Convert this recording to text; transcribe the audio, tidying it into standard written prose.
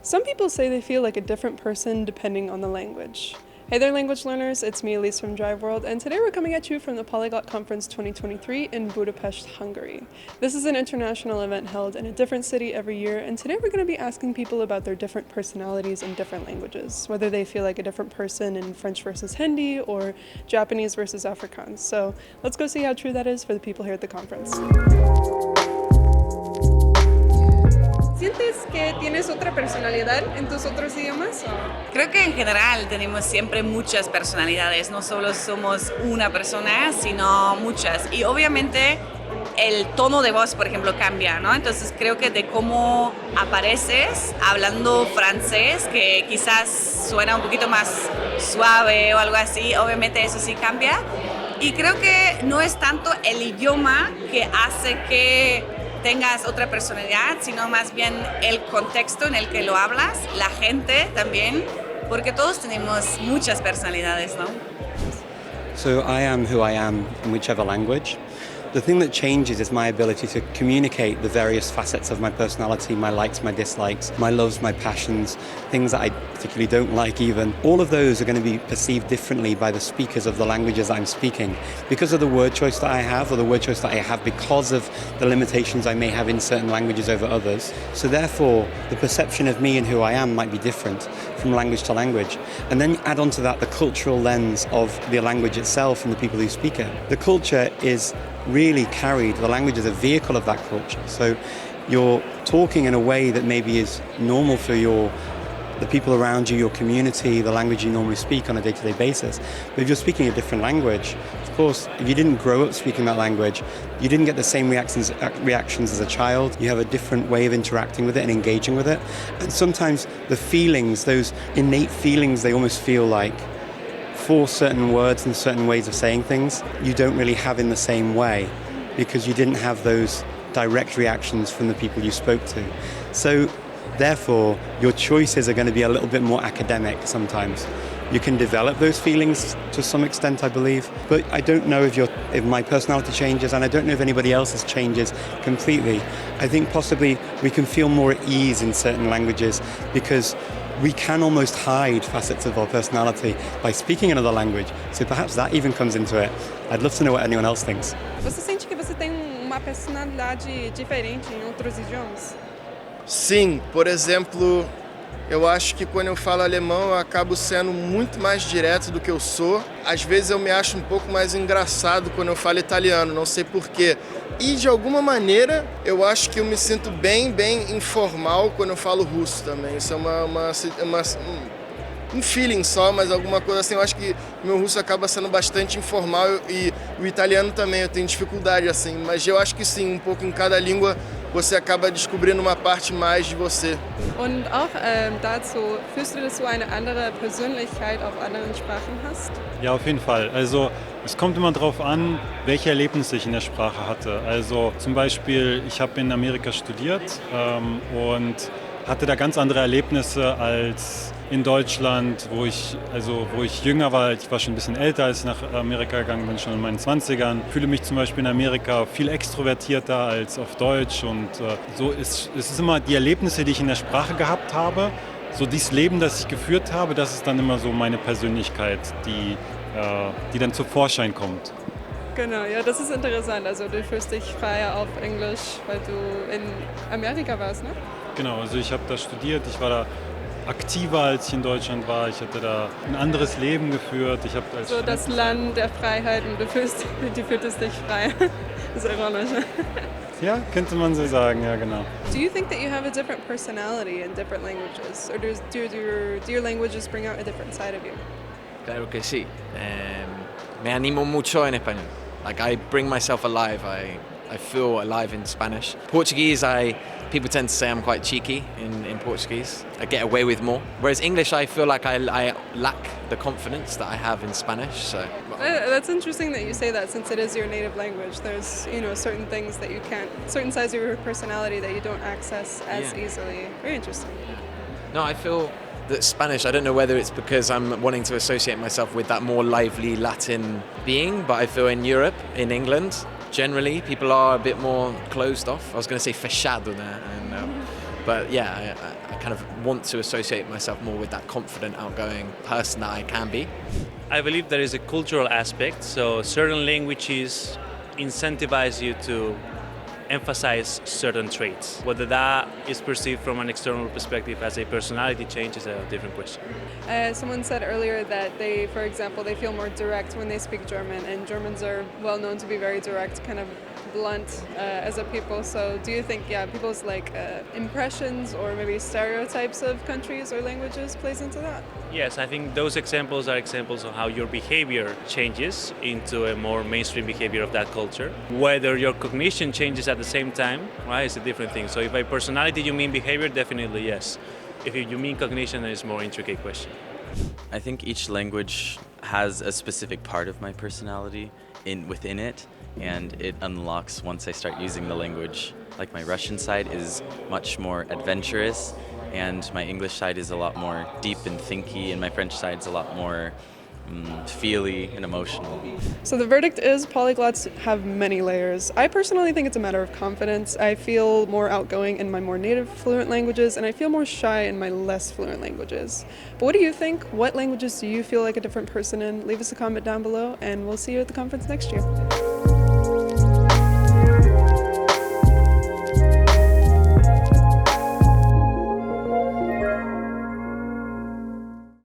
Some people say they feel like a different person depending on the language. Hey there, language learners, it's me, Elise from Drive World, and today we're coming at you from the Polyglot Conference 2023 in Budapest, Hungary. This is an international event held in a different city every year, and today we're going to be asking people about their different personalities in different languages, whether they feel like a different person in French versus Hindi or Japanese versus Afrikaans. So let's go see how true that is for the people here at the conference. ¿Sientes que tienes otra personalidad en tus otros idiomas? Creo que en general tenemos siempre muchas personalidades, no solo somos una persona, sino muchas. Y obviamente el tono de voz, por ejemplo, cambia, ¿no? Entonces creo que de cómo apareces hablando francés, que quizás suena un poquito más suave o algo así, obviamente eso sí cambia. Y creo que no es tanto el idioma que hace que tengas otra personalidad, sino más bien el contexto en el que lo hablas, la gente también, porque todos tenemos muchas personalidades, ¿no? So I am who I am in whichever language. The thing that changes is my ability to communicate the various facets of my personality, my likes, my dislikes, my loves, my passions, things that I particularly don't like even. All of those are going to be perceived differently by the speakers of the languages that I'm speaking because of the word choice that I have or the word choice that I have because of the limitations I may have in certain languages over others. So therefore, the perception of me and who I am might be different from language to language. And then add on to that the cultural lens of the language itself and the people who speak it. The culture is really carried, the language is a vehicle of that culture. So you're talking in a way that maybe is normal for the people around you, your community, the language you normally speak on a day-to-day basis. But if you're speaking a different language, of course, if you didn't grow up speaking that language, you didn't get the same reactions as a child. You have a different way of interacting with it and engaging with it. And sometimes the feelings, those innate feelings, they almost feel like for certain words and certain ways of saying things, you don't really have in the same way because you didn't have those direct reactions from the people you spoke to. So therefore, your choices are going to be a little bit more academic sometimes. You can develop those feelings to some extent, I believe, but I don't know if my personality changes, and I don't know if anybody else's changes completely. I think possibly we can feel more at ease in certain languages because we can almost hide facets of our personality by speaking another language. So perhaps that even comes into it. I'd love to know what anyone else thinks. Você sente que você tem uma personalidade diferente em outros idiomas? Sim, por exemplo, eu acho que quando eu falo alemão eu acabo sendo muito mais direto do que eu sou. Às vezes eu me acho um pouco mais engraçado quando eu falo italiano, não sei porquê. E de alguma maneira eu acho que eu me sinto bem informal quando eu falo russo também. Isso é um feeling só, mas alguma coisa assim. Eu acho que o meu russo acaba sendo bastante informal e o italiano também eu tenho dificuldade assim. Mas eu acho que sim, um pouco em cada língua você acaba descobrindo uma parte mais de você. Und auch dazu, fühlst du, dass du eine andere Persönlichkeit auf anderen Sprachen hast? Ja, auf jeden Fall. Also es kommt immer darauf an, welche Erlebnisse ich in der Sprache hatte. Also zum Beispiel, ich habe in Amerika studiert und hatte da ganz andere Erlebnisse als in Deutschland, wo ich jünger war. Ich war schon ein bisschen älter, als ich nach Amerika gegangen bin, schon in meinen 20ern. Ich fühle mich zum Beispiel in Amerika viel extrovertierter als auf Deutsch. Und es ist immer die Erlebnisse, die ich in der Sprache gehabt habe, so dieses Leben, das ich geführt habe, das ist dann immer so meine Persönlichkeit, die dann zum Vorschein kommt. Genau, ja, das ist interessant. Also du fühlst dich freier auf Englisch, weil du in Amerika warst, ne? Genau, also ich habe da studiert, ich war da aktiver, als ich in Deutschland war. Ich hatte da ein anderes Leben geführt. Ich habe so das Land der Freiheiten, du fühltest dich frei. Das ist ironisch. Ja, könnte man so sagen, ja genau. Do you think that you have a different personality in different languages? Or do your languages bring out a different side of you? Claro que sí. Me animo mucho en español. Like I bring myself alive. I feel alive in Spanish. Portuguese, people tend to say I'm quite cheeky in Portuguese. I get away with more. Whereas English, I feel like I lack the confidence that I have in Spanish. So that's interesting that you say that, since it is your native language. There's certain things that you can't, certain sides of your personality that you don't access as easily. Very interesting. No, I feel that Spanish, I don't know whether it's because I'm wanting to associate myself with that more lively Latin being, but I feel in Europe, in England, generally people are a bit more closed off. I was going to say fechado there, But yeah, I kind of want to associate myself more with that confident, outgoing person that I can be. I believe there is a cultural aspect, so certain languages incentivize you to emphasize certain traits. Whether that is perceived from an external perspective as a personality change is a different question. Someone said earlier that they, for example, they feel more direct when they speak German, and Germans are well known to be very direct, kind of blunt as a people. So do you think, people's impressions or maybe stereotypes of countries or languages plays into that? Yes, I think those examples are examples of how your behavior changes into a more mainstream behavior of that culture. Whether your cognition changes at the same time, right, is a different thing. So if by personality you mean behavior, definitely yes. If you mean cognition, then it's a more intricate question. I think each language has a specific part of my personality within it, and it unlocks once I start using the language. Like my Russian side is much more adventurous, and my English side is a lot more deep and thinky, and my French side is a lot more feely and emotional. So the verdict is polyglots have many layers. I personally think it's a matter of confidence. I feel more outgoing in my more native fluent languages, and I feel more shy in my less fluent languages. But what do you think? What languages do you feel like a different person in? Leave us a comment down below, and we'll see you at the conference next year.